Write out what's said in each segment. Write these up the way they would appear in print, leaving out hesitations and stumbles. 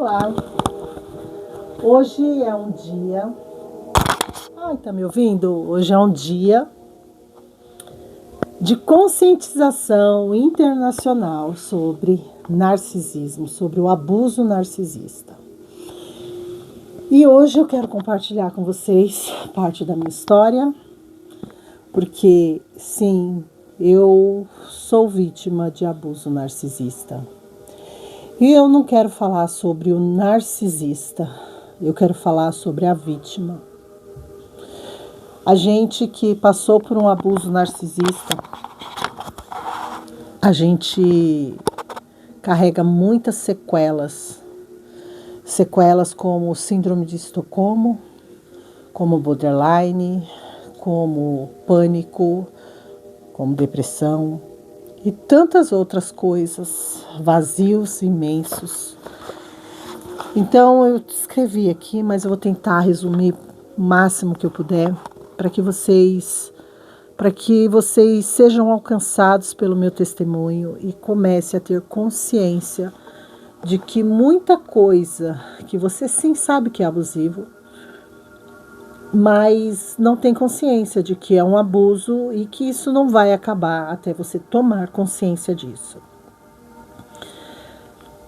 Olá, hoje é um dia... Ai, tá me ouvindo? Hoje é um dia de conscientização internacional sobre narcisismo, sobre o abuso narcisista. E hoje eu quero compartilhar com vocês parte da minha história, porque sim, eu sou vítima de abuso narcisista. E eu não quero falar sobre o narcisista, eu quero falar sobre a vítima. A gente que passou por um abuso narcisista, a gente carrega muitas sequelas. Sequelas como síndrome de Estocolmo, como borderline, como pânico, como depressão e tantas outras coisas, vazios imensos. Então eu escrevi aqui, mas eu vou tentar resumir o máximo que eu puder para que vocês sejam alcançados pelo meu testemunho e comece a ter consciência de que muita coisa que você sim sabe que é abusivo, mas não tem consciência de que é um abuso e que isso não vai acabar até você tomar consciência disso.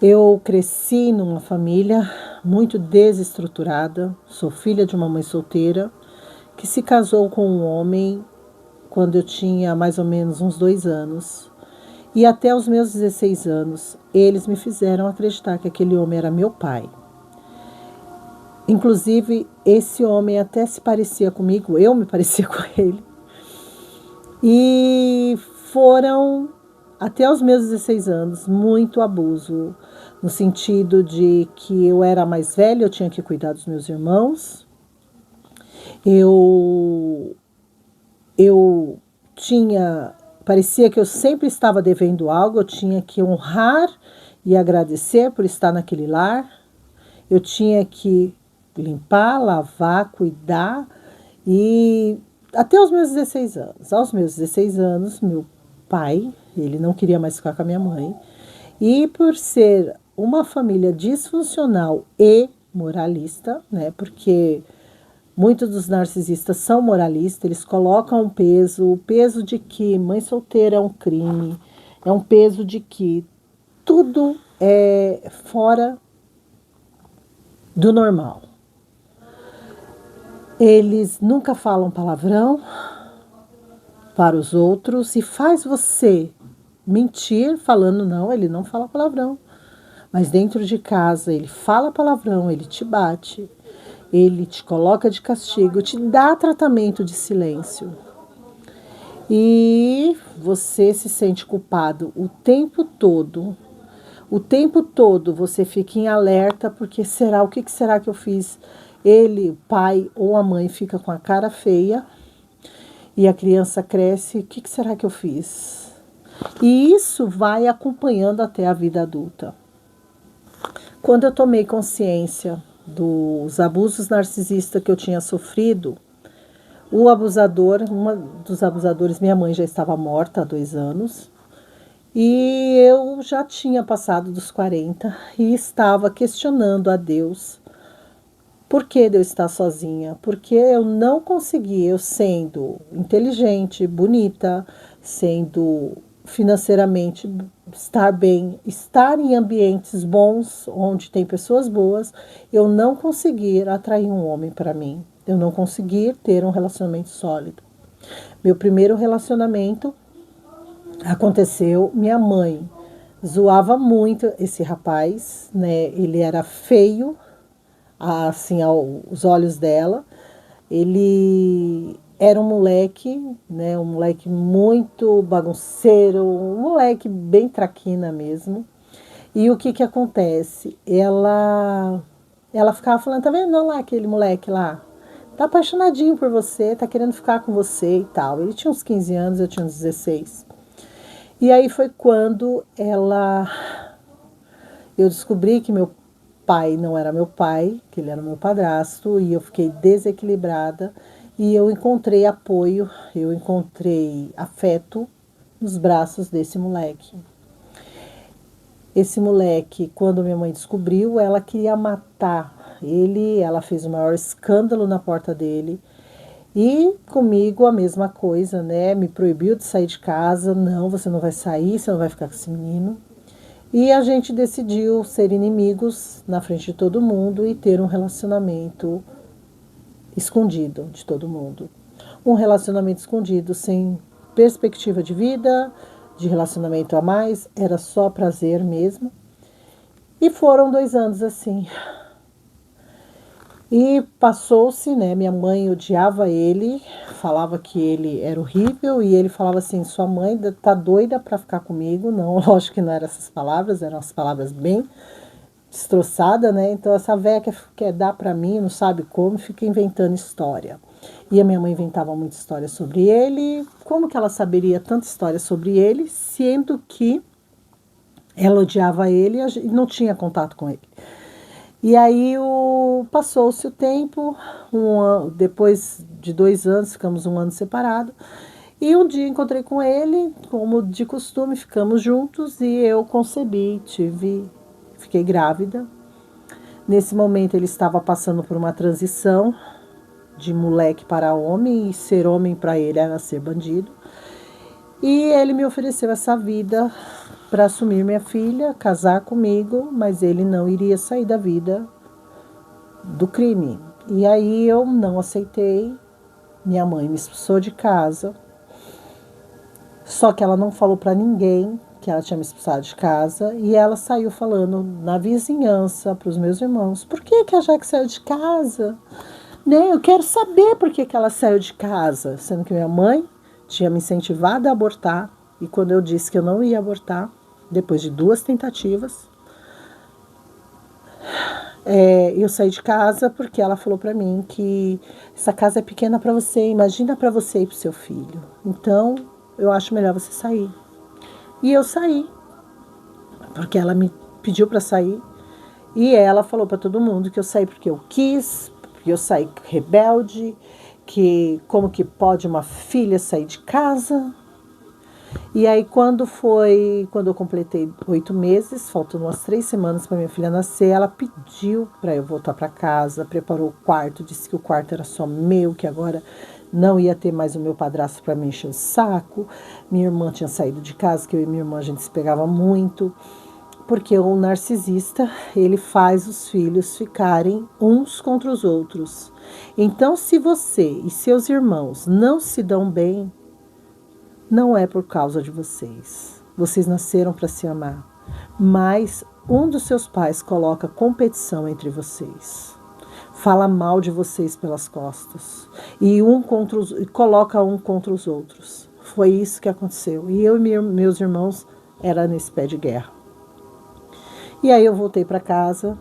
Eu cresci numa família muito desestruturada, sou filha de uma mãe solteira que se casou com um homem quando eu tinha mais ou menos uns 2 anos. E até os meus 16 anos, eles me fizeram acreditar que aquele homem era meu pai. Inclusive, esse homem até se parecia comigo, eu me parecia com ele. E foram, até os meus 16 anos, muito abuso, no sentido de que eu era mais velha, eu tinha que cuidar dos meus irmãos. Parecia que eu sempre estava devendo algo, eu tinha que honrar e agradecer por estar naquele lar. Eu tinha que limpar, lavar, cuidar e até os meus 16 anos. Aos meus 16 anos, meu pai, ele não queria mais ficar com a minha mãe. E por ser uma família disfuncional e moralista, né, porque muitos dos narcisistas são moralistas, eles colocam o peso de que mãe solteira é um crime, é um peso de que tudo é fora do normal. Eles nunca falam palavrão para os outros e faz você mentir falando não, ele não fala palavrão. Mas dentro de casa ele fala palavrão, ele te bate. Ele te coloca de castigo, te dá tratamento de silêncio. E você se sente culpado o tempo todo. O tempo todo você fica em alerta, porque o que será que eu fiz? Ele, o pai ou a mãe fica com a cara feia e a criança cresce. O que será que eu fiz? E isso vai acompanhando até a vida adulta. Quando eu tomei consciência dos abusos narcisistas que eu tinha sofrido, uma dos abusadores, minha mãe já estava morta há 2 anos, e eu já tinha passado dos 40 e estava questionando a Deus por que Deus está sozinha, porque eu não consegui, eu sendo inteligente, bonita, sendo financeiramente estar bem, estar em ambientes bons, onde tem pessoas boas, eu não conseguir atrair um homem para mim. Eu não conseguir ter um relacionamento sólido. Meu primeiro relacionamento aconteceu, minha mãe zoava muito esse rapaz, né? Ele era feio, assim, aos olhos dela. Ele era um moleque, né? Um moleque muito bagunceiro, um moleque bem traquina mesmo. E o que acontece? Ela ficava falando, tá vendo lá aquele moleque lá? Tá apaixonadinho por você, tá querendo ficar com você e tal. Ele tinha uns 15 anos, eu tinha uns 16. E aí foi quando eu descobri que meu pai não era meu pai, que ele era meu padrasto, e eu fiquei desequilibrada. E eu encontrei apoio, eu encontrei afeto nos braços desse moleque. Esse moleque, quando minha mãe descobriu, ela queria matar ele, ela fez o maior escândalo na porta dele. E comigo a mesma coisa, né? Me proibiu de sair de casa. Não, você não vai sair, você não vai ficar com esse menino. E a gente decidiu ser inimigos na frente de todo mundo e ter um relacionamento escondido de todo mundo. Um relacionamento escondido sem perspectiva de vida, de relacionamento a mais, era só prazer mesmo. E foram 2 anos assim. E passou-se, né? Minha mãe odiava ele, falava que ele era horrível e ele falava assim: sua mãe tá doida para ficar comigo. Não, lógico que não eram essas palavras, eram as palavras bem destroçadas, né? Então essa véia quer dar para mim, não sabe como, fica inventando história. E a minha mãe inventava muita história sobre ele. Como que ela saberia tanta história sobre ele, sendo que ela odiava ele e não tinha contato com ele? E aí passou-se o tempo, depois de 2 anos, ficamos 1 ano separados. E um dia encontrei com ele, como de costume, ficamos juntos e eu concebi, fiquei grávida. Nesse momento ele estava passando por uma transição de moleque para homem, e ser homem para ele era ser bandido. E ele me ofereceu essa vida para assumir minha filha, casar comigo, mas ele não iria sair da vida do crime. E aí eu não aceitei, minha mãe me expulsou de casa, só que ela não falou para ninguém que ela tinha me expulsado de casa, e ela saiu falando na vizinhança para os meus irmãos: por que a Jaque saiu de casa? Né? Eu quero saber por que ela saiu de casa, sendo que minha mãe tinha me incentivado a abortar, e quando eu disse que eu não ia abortar, depois de 2 tentativas, eu saí de casa porque ela falou para mim que essa casa é pequena para você, imagina para você e para o seu filho. Então, eu acho melhor você sair. E eu saí, porque ela me pediu para sair, e ela falou para todo mundo que eu saí porque eu quis, porque eu saí rebelde, que como que pode uma filha sair de casa. E aí quando eu completei 8 meses, faltando umas 3 semanas para minha filha nascer, ela pediu para eu voltar para casa, preparou o quarto, disse que o quarto era só meu, que agora não ia ter mais o meu padrasto para me encher o saco. Minha irmã tinha saído de casa, que eu e minha irmã a gente se pegava muito, porque o narcisista, ele faz os filhos ficarem uns contra os outros. Então, se você e seus irmãos não se dão bem, não é por causa de vocês. Vocês nasceram para se amar. Mas um dos seus pais coloca competição entre vocês. Fala mal de vocês pelas costas. E coloca um contra os outros. Foi isso que aconteceu. E eu e meus irmãos era nesse pé de guerra. E aí eu voltei para casa.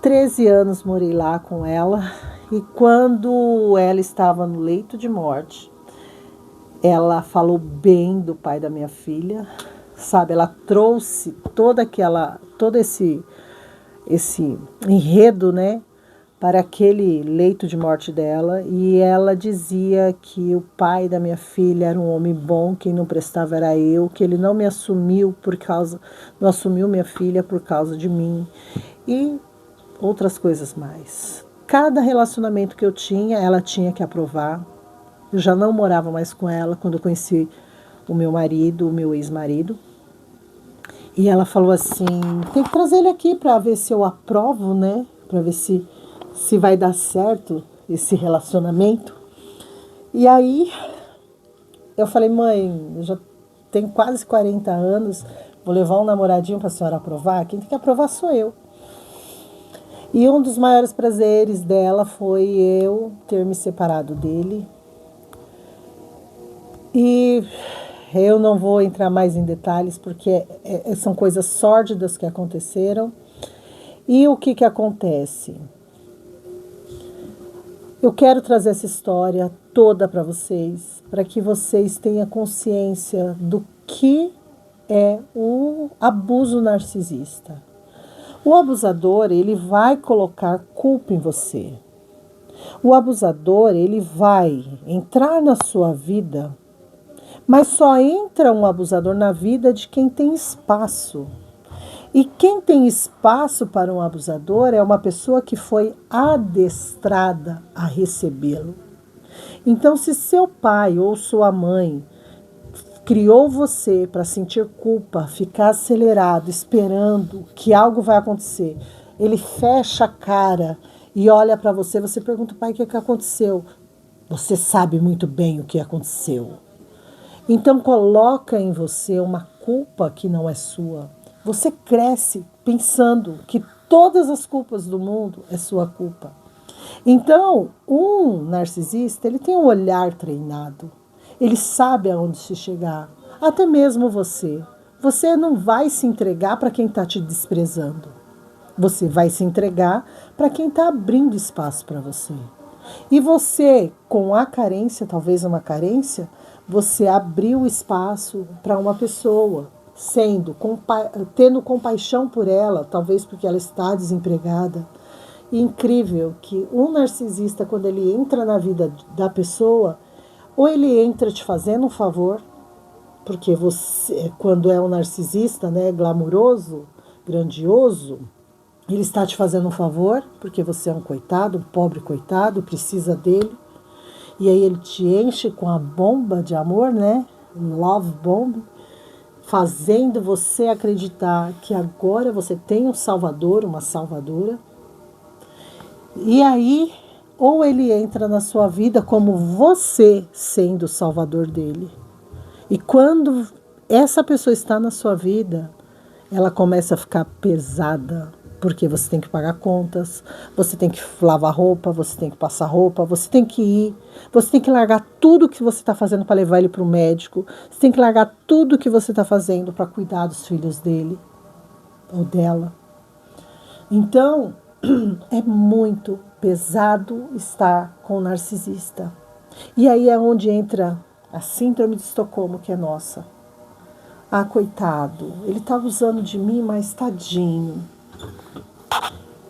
13 anos morei lá com ela. E quando ela estava no leito de morte, ela falou bem do pai da minha filha, sabe? Ela trouxe todo esse enredo, né, para aquele leito de morte dela, e ela dizia que o pai da minha filha era um homem bom, quem não prestava era eu, que ele não assumiu minha filha por causa de mim, e outras coisas mais. Cada relacionamento que eu tinha, ela tinha que aprovar. Eu já não morava mais com ela quando eu conheci o meu marido, o meu ex-marido. E ela falou assim: tem que trazer ele aqui para ver se eu aprovo, né? Para ver se vai dar certo esse relacionamento. E aí eu falei: mãe, eu já tenho quase 40 anos, vou levar um namoradinho para a senhora aprovar? Quem tem que aprovar sou eu. E um dos maiores prazeres dela foi eu ter me separado dele. E eu não vou entrar mais em detalhes, porque são coisas sórdidas que aconteceram. E o que acontece? Eu quero trazer essa história toda para vocês, para que vocês tenham consciência do que é o abuso narcisista. O abusador, ele vai colocar culpa em você. O abusador, ele vai entrar na sua vida, mas só entra um abusador na vida de quem tem espaço. E quem tem espaço para um abusador é uma pessoa que foi adestrada a recebê-lo. Então, se seu pai ou sua mãe criou você para sentir culpa, ficar acelerado, esperando que algo vai acontecer, ele fecha a cara e olha para você, você pergunta, pai, o que aconteceu? Você sabe muito bem o que aconteceu. Então coloca em você uma culpa que não é sua. Você cresce pensando que todas as culpas do mundo é sua culpa. Então, um narcisista, ele tem um olhar treinado. Ele sabe aonde se chegar. Até mesmo você. Você não vai se entregar para quem está te desprezando. Você vai se entregar para quem está abrindo espaço para você. E você, com a carência, talvez uma carência, você abriu espaço para uma pessoa, tendo compaixão por ela, talvez porque ela está desempregada. E incrível que um narcisista, quando ele entra na vida da pessoa, ou ele entra te fazendo um favor, porque você, quando é um narcisista, né, glamuroso, grandioso, ele está te fazendo um favor, porque você é um coitado, um pobre coitado, precisa dele. E aí ele te enche com a bomba de amor, né? Love bomb, fazendo você acreditar que agora você tem um salvador, uma salvadora. E aí, ou ele entra na sua vida como você sendo o salvador dele. E quando essa pessoa está na sua vida, ela começa a ficar pesada, porque você tem que pagar contas, você tem que lavar roupa, você tem que passar roupa, você tem que ir, você tem que largar tudo que você está fazendo para levar ele para o médico, você tem que largar tudo que você está fazendo para cuidar dos filhos dele ou dela. Então, é muito pesado estar com o narcisista. E aí é onde entra a síndrome de Estocolmo, que é nossa. Ah, coitado, ele está abusando de mim, mas tadinho.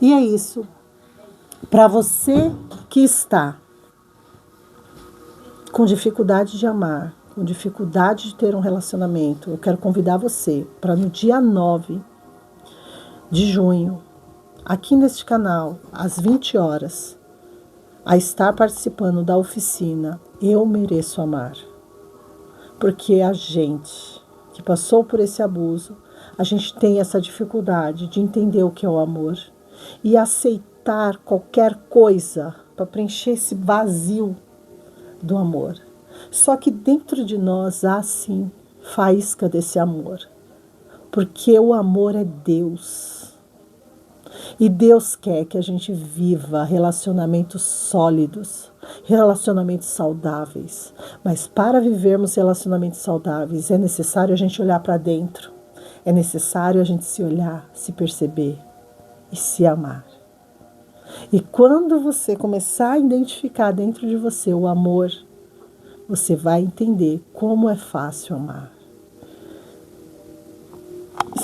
E é isso. Para você que está com dificuldade de amar, com dificuldade de ter um relacionamento, eu quero convidar você para no dia 9 de junho, aqui neste canal, às 20 horas, a estar participando da oficina Eu Mereço Amar. Porque a gente que passou por esse abuso, a gente tem essa dificuldade de entender o que é o amor e aceitar qualquer coisa para preencher esse vazio do amor. Só que dentro de nós há sim faísca desse amor, porque o amor é Deus. E Deus quer que a gente viva relacionamentos sólidos, relacionamentos saudáveis. Mas para vivermos relacionamentos saudáveis é necessário a gente olhar para dentro. É necessário a gente se olhar, se perceber e se amar. E quando você começar a identificar dentro de você o amor, você vai entender como é fácil amar.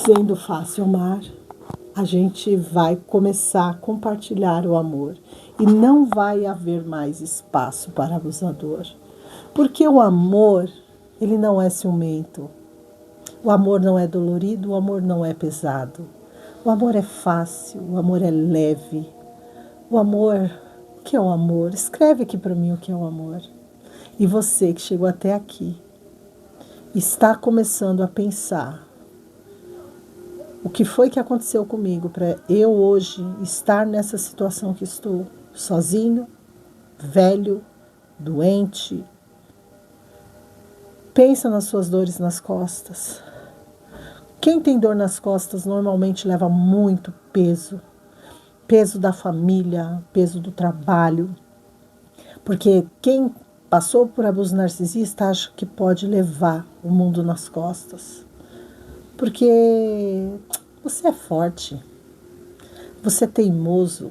Sendo fácil amar, a gente vai começar a compartilhar o amor e não vai haver mais espaço para abusador. Porque o amor, ele não é ciumento. O amor não é dolorido, o amor não é pesado. O amor é fácil, o amor é leve. O amor, o que é o amor? Escreve aqui para mim o que é o amor. E você que chegou até aqui, está começando a pensar o que foi que aconteceu comigo para eu hoje estar nessa situação que estou, sozinho, velho, doente. Pensa nas suas dores nas costas. Quem tem dor nas costas normalmente leva muito peso. Peso da família, peso do trabalho. Porque quem passou por abuso narcisista acha que pode levar o mundo nas costas. Porque você é forte, você é teimoso,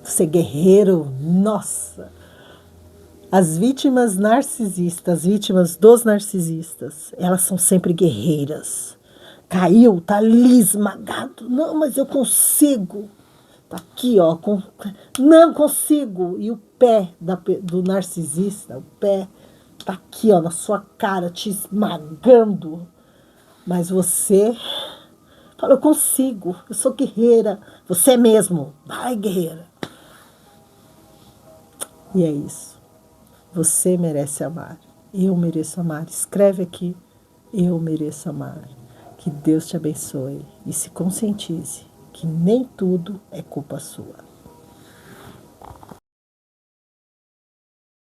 você é guerreiro. Nossa! As vítimas narcisistas, vítimas dos narcisistas, elas são sempre guerreiras. Caiu, tá ali esmagado. Não, mas eu consigo. Tá aqui, ó. Não consigo. E o pé do narcisista, o pé tá aqui, ó, na sua cara, te esmagando. Mas você Fala, eu consigo, eu sou guerreira. Você mesmo, vai guerreira. E é isso. Você merece amar. Eu mereço amar. Escreve aqui, eu mereço amar. Que Deus te abençoe e se conscientize que nem tudo é culpa sua.